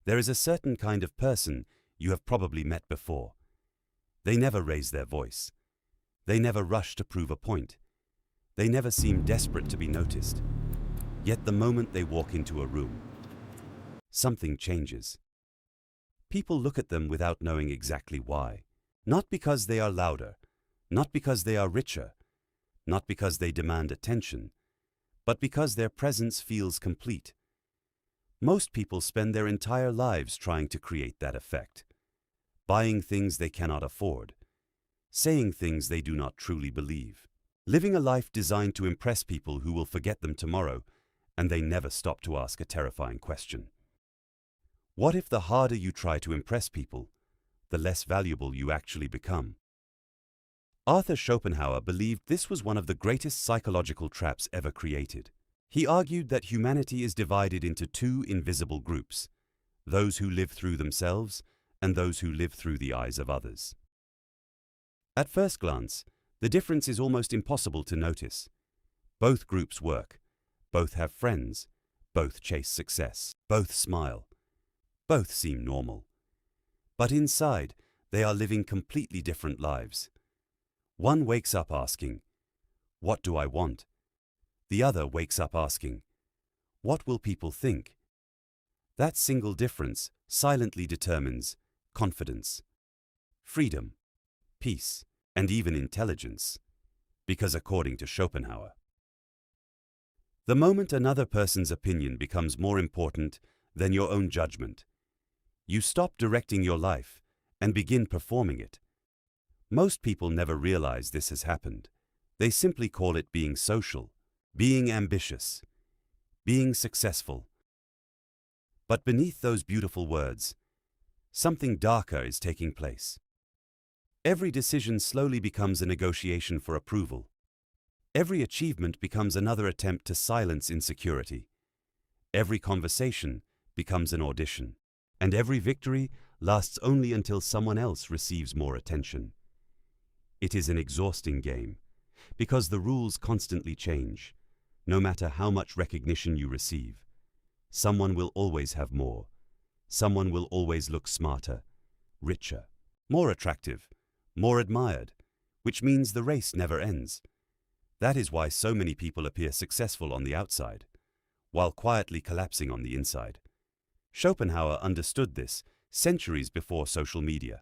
There is a certain kind of person you have probably met before. They never raise their voice. They never rush to prove a point. They never seem desperate to be noticed. Yet the moment they walk into a room, something changes. People look at them without knowing exactly why. Not because they are louder, not because they are richer, not because they demand attention, but because their presence feels complete. Most people spend their entire lives trying to create that effect, buying things they cannot afford, saying things they do not truly believe, living a life designed to impress people who will forget them tomorrow, and they never stop to ask a terrifying question. What if the harder you try to impress people, the less valuable you actually become? Arthur Schopenhauer believed this was one of the greatest psychological traps ever created. He argued that humanity is divided into two invisible groups, those who live through themselves and those who live through the eyes of others. At first glance, the difference is almost impossible to notice. Both groups work, both have friends, both chase success, both smile, both seem normal. But inside, they are living completely different lives. One wakes up asking, "What do I want?" The other wakes up asking, "What will people think?" That single difference silently determines confidence, freedom, peace, and even intelligence, because according to Schopenhauer, the moment another person's opinion becomes more important than your own judgment, you stop directing your life and begin performing it. Most people never realize this has happened. They simply call it being social, being ambitious, being successful. But beneath those beautiful words, something darker is taking place. Every decision slowly becomes a negotiation for approval. Every achievement becomes another attempt to silence insecurity. Every conversation becomes an audition. And every victory lasts only until someone else receives more attention. It is an exhausting game, because the rules constantly change. No matter how much recognition you receive, someone will always have more. Someone will always look smarter, richer, more attractive, more admired, which means the race never ends. That is why so many people appear successful on the outside, while quietly collapsing on the inside. Schopenhauer understood this centuries before social media,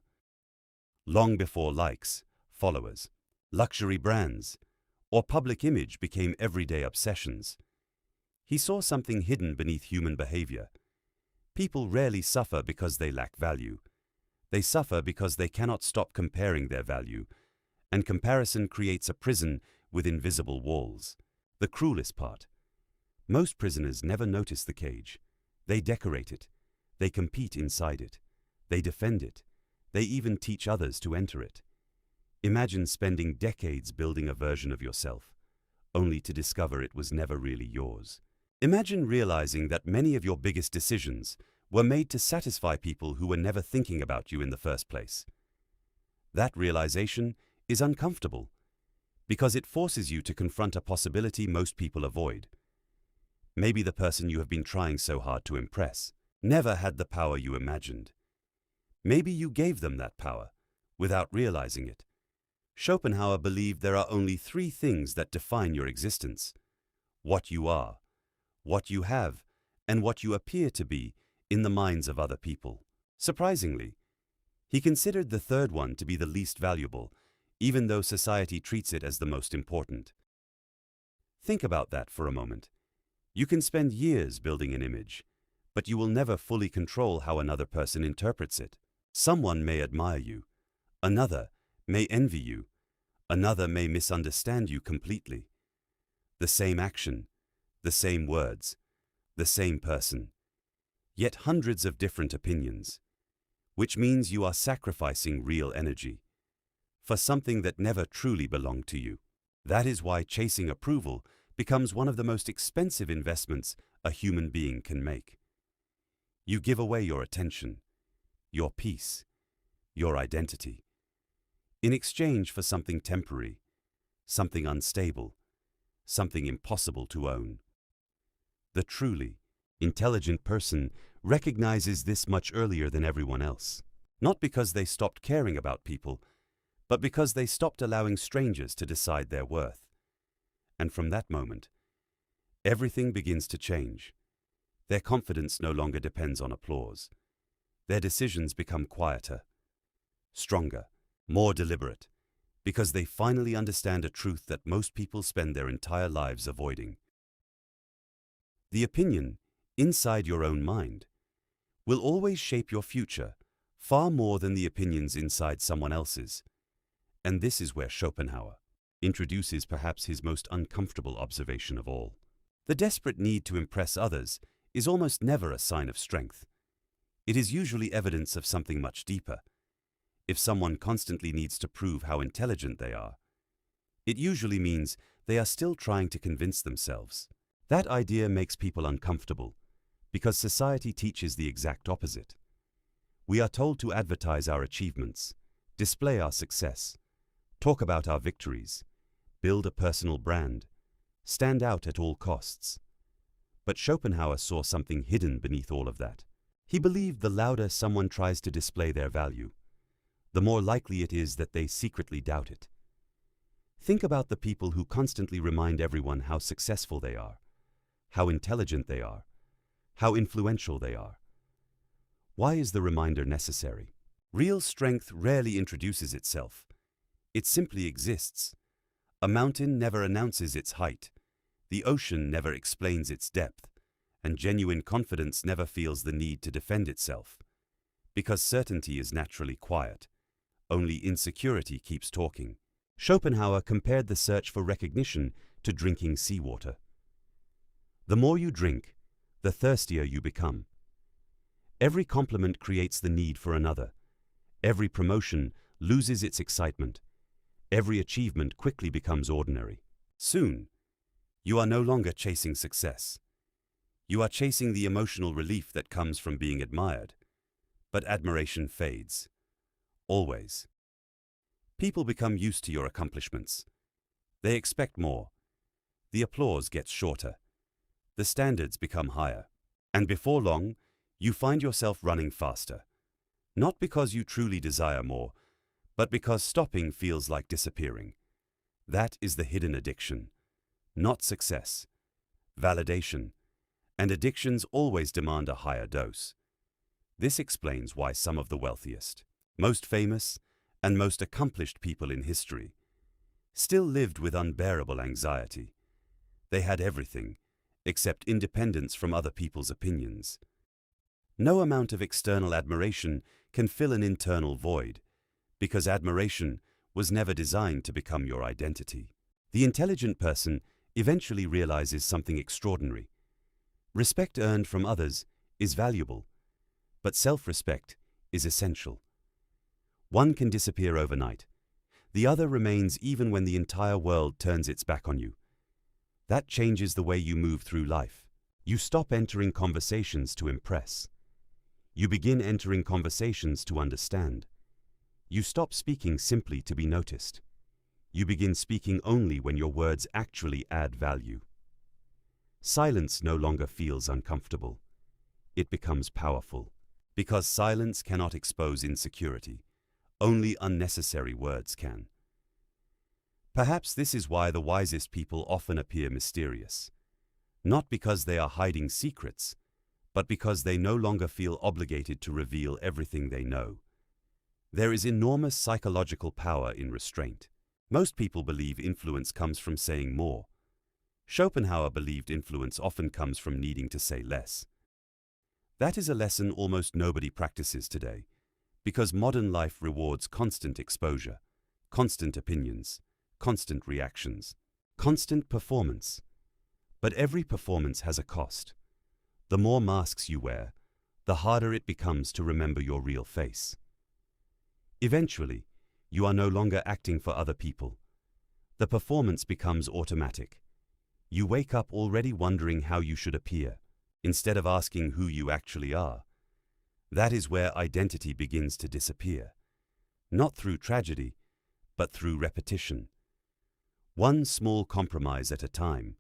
long before likes, followers, luxury brands, or public image became everyday obsessions. He saw something hidden beneath human behavior. People rarely suffer because they lack value. They suffer because they cannot stop comparing their value, and comparison creates a prison with invisible walls. The cruelest part: most prisoners never notice the cage. They decorate it, they compete inside it, they defend it, they even teach others to enter it. Imagine spending decades building a version of yourself, only to discover it was never really yours. Imagine realizing that many of your biggest decisions were made to satisfy people who were never thinking about you in the first place. That realization is uncomfortable, because it forces you to confront a possibility most people avoid. Maybe the person you have been trying so hard to impress never had the power you imagined. Maybe you gave them that power, without realizing it. Schopenhauer believed there are only three things that define your existence: what you are, what you have, and what you appear to be in the minds of other people. Surprisingly, he considered the third one to be the least valuable, even though society treats it as the most important. Think about that for a moment. You can spend years building an image, but you will never fully control how another person interprets it. Someone may admire you, another may envy you, another may misunderstand you completely. The same action, the same words, the same person, yet hundreds of different opinions, which means you are sacrificing real energy for something that never truly belonged to you. That is why chasing approval becomes one of the most expensive investments a human being can make. You give away your attention, your peace, your identity, in exchange for something temporary, something unstable, something impossible to own. The truly intelligent person recognizes this much earlier than everyone else. Not because they stopped caring about people, but because they stopped allowing strangers to decide their worth. And from that moment, everything begins to change. Their confidence no longer depends on applause. Their decisions become quieter, stronger, more deliberate, because they finally understand a truth that most people spend their entire lives avoiding. The opinion inside your own mind will always shape your future far more than the opinions inside someone else's. And this is where Schopenhauer introduces perhaps his most uncomfortable observation of all. The desperate need to impress others is almost never a sign of strength. It is usually evidence of something much deeper. If someone constantly needs to prove how intelligent they are, it usually means they are still trying to convince themselves. That idea makes people uncomfortable because society teaches the exact opposite. We are told to advertise our achievements, display our success, talk about our victories, build a personal brand, stand out at all costs. But Schopenhauer saw something hidden beneath all of that. He believed the louder someone tries to display their value, the more likely it is that they secretly doubt it. Think about the people who constantly remind everyone how successful they are, how intelligent they are, how influential they are. Why is the reminder necessary? Real strength rarely introduces itself. It simply exists. A mountain never announces its height. The ocean never explains its depth. And genuine confidence never feels the need to defend itself. Because certainty is naturally quiet. Only insecurity keeps talking. Schopenhauer compared the search for recognition to drinking seawater. The more you drink, the thirstier you become. Every compliment creates the need for another. Every promotion loses its excitement. Every achievement quickly becomes ordinary. Soon, you are no longer chasing success. You are chasing the emotional relief that comes from being admired. But admiration fades. Always. People become used to your accomplishments. They expect more. The applause gets shorter. The standards become higher. And before long, you find yourself running faster. Not because you truly desire more, but because stopping feels like disappearing. That is the hidden addiction. Not success. Validation. And addictions always demand a higher dose. This explains why some of the wealthiest, most famous, and most accomplished people in history still lived with unbearable anxiety. They had everything, except independence from other people's opinions. No amount of external admiration can fill an internal void, because admiration was never designed to become your identity. The intelligent person eventually realizes something extraordinary. Respect earned from others is valuable, but self-respect is essential. One can disappear overnight. The other remains even when the entire world turns its back on you. That changes the way you move through life. You stop entering conversations to impress. You begin entering conversations to understand. You stop speaking simply to be noticed. You begin speaking only when your words actually add value. Silence no longer feels uncomfortable. It becomes powerful. Because silence cannot expose insecurity. Only unnecessary words can. Perhaps this is why the wisest people often appear mysterious. Not because they are hiding secrets, but because they no longer feel obligated to reveal everything they know. There is enormous psychological power in restraint. Most people believe influence comes from saying more. Schopenhauer believed influence often comes from needing to say less. That is a lesson almost nobody practices today, because modern life rewards constant exposure, constant opinions, constant reactions, constant performance. But every performance has a cost. The more masks you wear, the harder it becomes to remember your real face. Eventually, you are no longer acting for other people. The performance becomes automatic. You wake up already wondering how you should appear, instead of asking who you actually are. That is where identity begins to disappear. Not through tragedy, but through repetition. One small compromise at a time,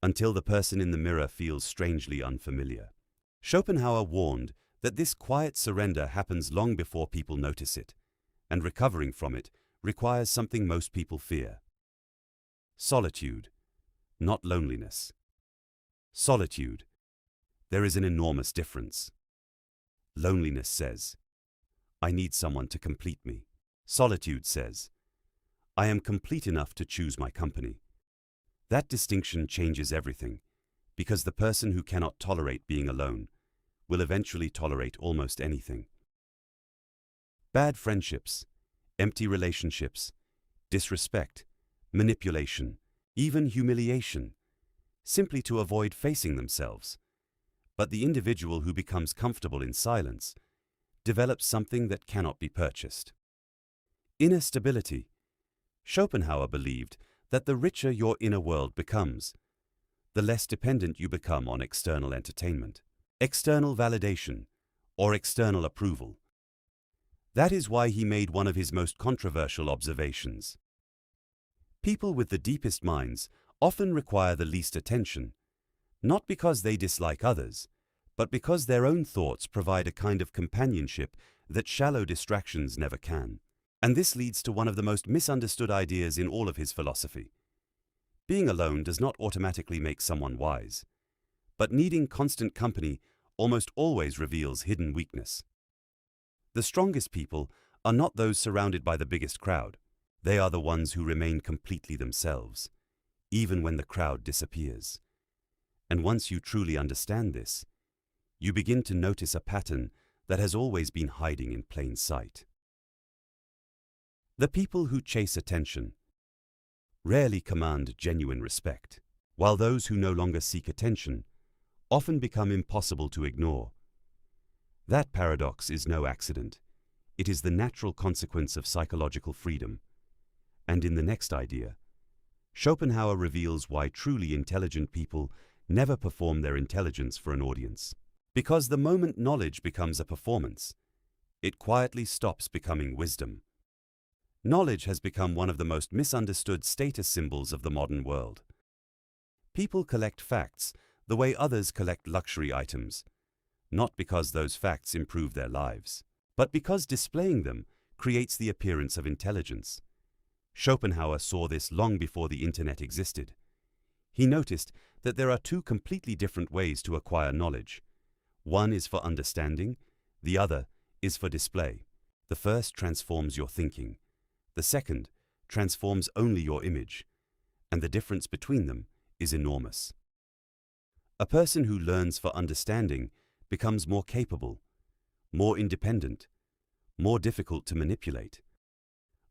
until the person in the mirror feels strangely unfamiliar. Schopenhauer warned that this quiet surrender happens long before people notice it, and recovering from it requires something most people fear. Solitude, not loneliness. Solitude. There is an enormous difference. Loneliness says, I need someone to complete me. Solitude says, I am complete enough to choose my company. That distinction changes everything, because the person who cannot tolerate being alone will eventually tolerate almost anything. Bad friendships, empty relationships, disrespect, manipulation, even humiliation, simply to avoid facing themselves. But the individual who becomes comfortable in silence develops something that cannot be purchased. Inner stability. Schopenhauer believed that the richer your inner world becomes, the less dependent you become on external entertainment, external validation, or external approval. That is why he made one of his most controversial observations. People with the deepest minds often require the least attention, not because they dislike others, but because their own thoughts provide a kind of companionship that shallow distractions never can. And this leads to one of the most misunderstood ideas in all of his philosophy. Being alone does not automatically make someone wise, but needing constant company almost always reveals hidden weakness. The strongest people are not those surrounded by the biggest crowd. They are the ones who remain completely themselves, even when the crowd disappears. And once you truly understand this, you begin to notice a pattern that has always been hiding in plain sight. The people who chase attention rarely command genuine respect, while those who no longer seek attention often become impossible to ignore. That paradox is no accident. It is the natural consequence of psychological freedom. And in the next idea, Schopenhauer reveals why truly intelligent people never perform their intelligence for an audience. Because the moment knowledge becomes a performance, it quietly stops becoming wisdom. Knowledge has become one of the most misunderstood status symbols of the modern world. People collect facts the way others collect luxury items, not because those facts improve their lives, but because displaying them creates the appearance of intelligence. Schopenhauer saw this long before the internet existed. He noticed that there are two completely different ways to acquire knowledge. One is for understanding, the other is for display. The first transforms your thinking. The second transforms only your image, and the difference between them is enormous. A person who learns for understanding becomes more capable, more independent, more difficult to manipulate.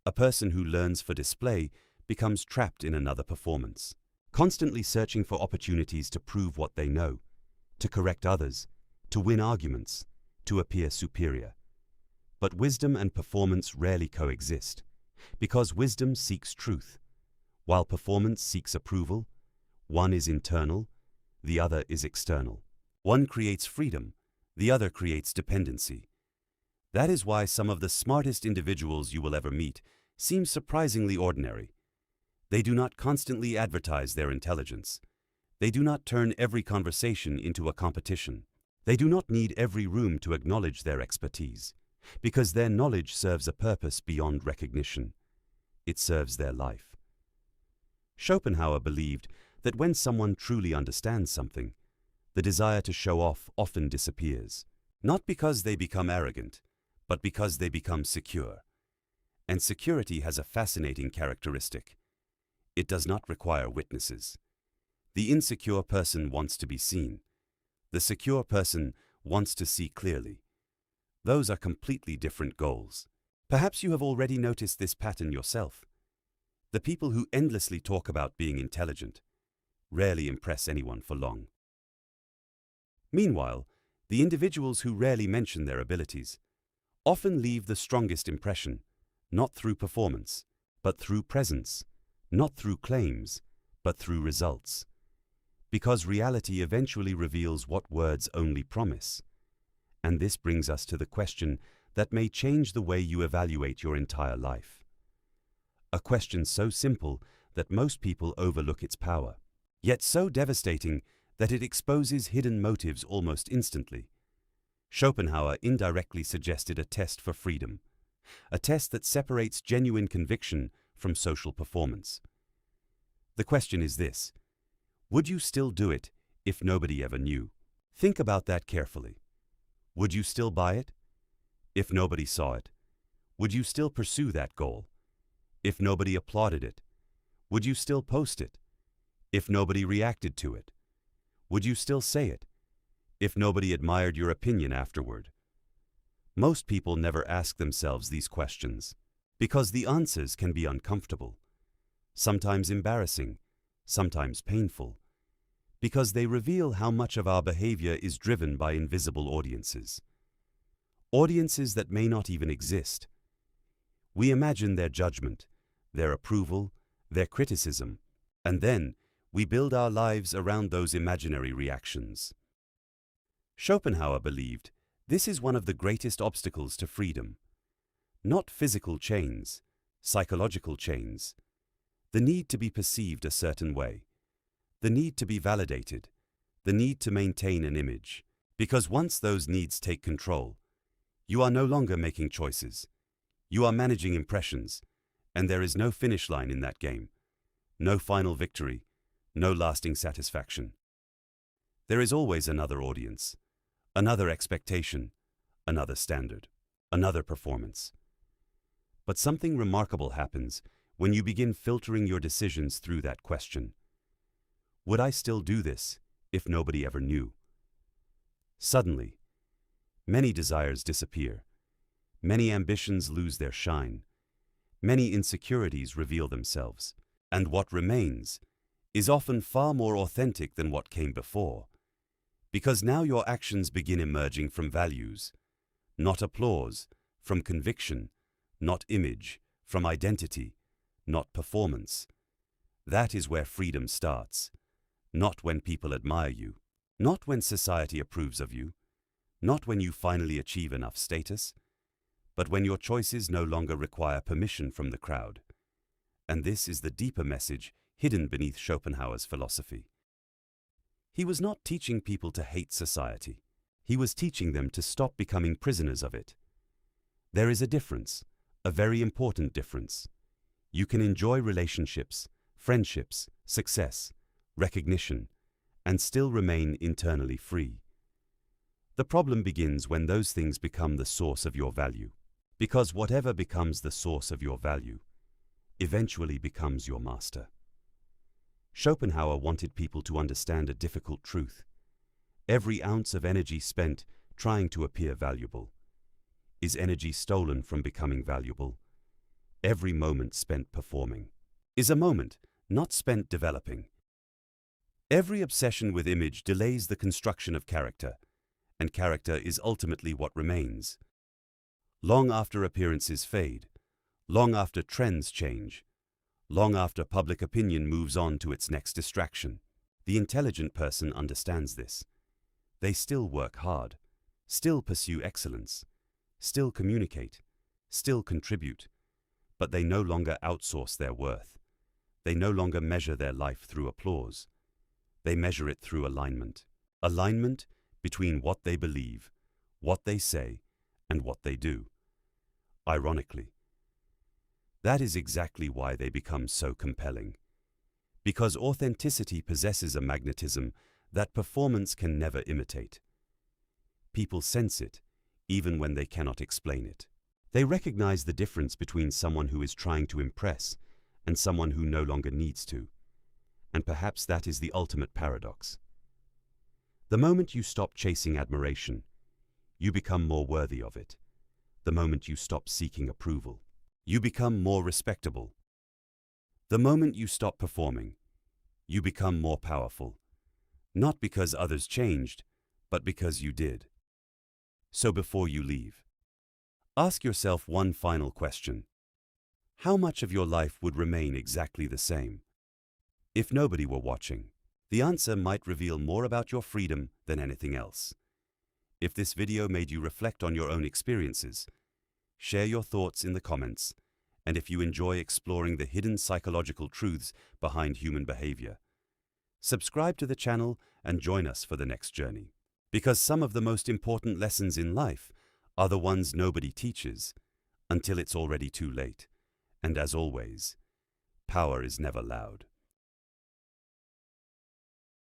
A person who learns for display becomes trapped in another performance, constantly searching for opportunities to prove what they know, to correct others, to win arguments, to appear superior. But wisdom and performance rarely coexist, because wisdom seeks truth, while performance seeks approval. One is internal, the other is external. One creates freedom, the other creates dependency. That is why some of the smartest individuals you will ever meet seem surprisingly ordinary. They do not constantly advertise their intelligence. They do not turn every conversation into a competition. They do not need every room to acknowledge their expertise, because their knowledge serves a purpose beyond recognition. It serves their life. Schopenhauer believed that when someone truly understands something, the desire to show off often disappears, not because they become arrogant, but because they become secure. And security has a fascinating characteristic. It does not require witnesses. The insecure person wants to be seen. The secure person wants to see clearly. Those are completely different goals. Perhaps you have already noticed this pattern yourself. The people who endlessly talk about being intelligent rarely impress anyone for long. Meanwhile, the individuals who rarely mention their abilities often leave the strongest impression, not through performance, but through presence, not through claims, but through results. Because reality eventually reveals what words only promise. And this brings us to the question that may change the way you evaluate your entire life. A question so simple that most people overlook its power, yet so devastating that it exposes hidden motives almost instantly. Schopenhauer indirectly suggested a test for freedom, a test that separates genuine conviction from social performance. The question is this: would you still do it if nobody ever knew? Think about that carefully. Would you still buy it? If nobody saw it, would you still pursue that goal? If nobody applauded it, would you still post it? If nobody reacted to it, would you still say it? If nobody admired your opinion afterward? Most people never ask themselves these questions because the answers can be uncomfortable, sometimes embarrassing, sometimes painful, because they reveal how much of our behavior is driven by invisible audiences. Audiences that may not even exist. We imagine their judgment, their approval, their criticism, and then we build our lives around those imaginary reactions. Schopenhauer believed this is one of the greatest obstacles to freedom. Not physical chains, psychological chains. The need to be perceived a certain way. The need to be validated. The need to maintain an image. Because once those needs take control, you are no longer making choices. You are managing impressions, and there is no finish line in that game. No final victory, no lasting satisfaction. There is always another audience, another expectation, another standard, another performance. But something remarkable happens when you begin filtering your decisions through that question. Would I still do this if nobody ever knew? Suddenly, many desires disappear. Many ambitions lose their shine. Many insecurities reveal themselves. And what remains is often far more authentic than what came before. Because now your actions begin emerging from values, not applause, from conviction, not image, from identity, not performance. That is where freedom starts. Not when people admire you, not when society approves of you, not when you finally achieve enough status, but when your choices no longer require permission from the crowd. And this is the deeper message hidden beneath Schopenhauer's philosophy. He was not teaching people to hate society. He was teaching them to stop becoming prisoners of it. There is a difference, a very important difference. You can enjoy relationships, friendships, success, recognition, and still remain internally free. The problem begins when those things become the source of your value. Because whatever becomes the source of your value eventually becomes your master. Schopenhauer wanted people to understand a difficult truth. Every ounce of energy spent trying to appear valuable is energy stolen from becoming valuable. Every moment spent performing is a moment not spent developing. Every obsession with image delays the construction of character, and character is ultimately what remains. Long after appearances fade, long after trends change, long after public opinion moves on to its next distraction, the intelligent person understands this. They still work hard, still pursue excellence, still communicate, still contribute, but they no longer outsource their worth. They no longer measure their life through applause. They measure it through alignment. Alignment between what they believe, what they say, and what they do. Ironically, that is exactly why they become so compelling. Because authenticity possesses a magnetism that performance can never imitate. People sense it, even when they cannot explain it. They recognize the difference between someone who is trying to impress and someone who no longer needs to. And perhaps that is the ultimate paradox. The moment you stop chasing admiration, you become more worthy of it. The moment you stop seeking approval, you become more respectable. The moment you stop performing, you become more powerful. Not because others changed, but because you did. So before you leave, ask yourself one final question. How much of your life would remain exactly the same if nobody were watching? The answer might reveal more about your freedom than anything else. If this video made you reflect on your own experiences, share your thoughts in the comments, and if you enjoy exploring the hidden psychological truths behind human behavior, Subscribe to the channel and join us for the next journey. Because some of the most important lessons in life are the ones nobody teaches until it's already too late. And as always, power is never loud.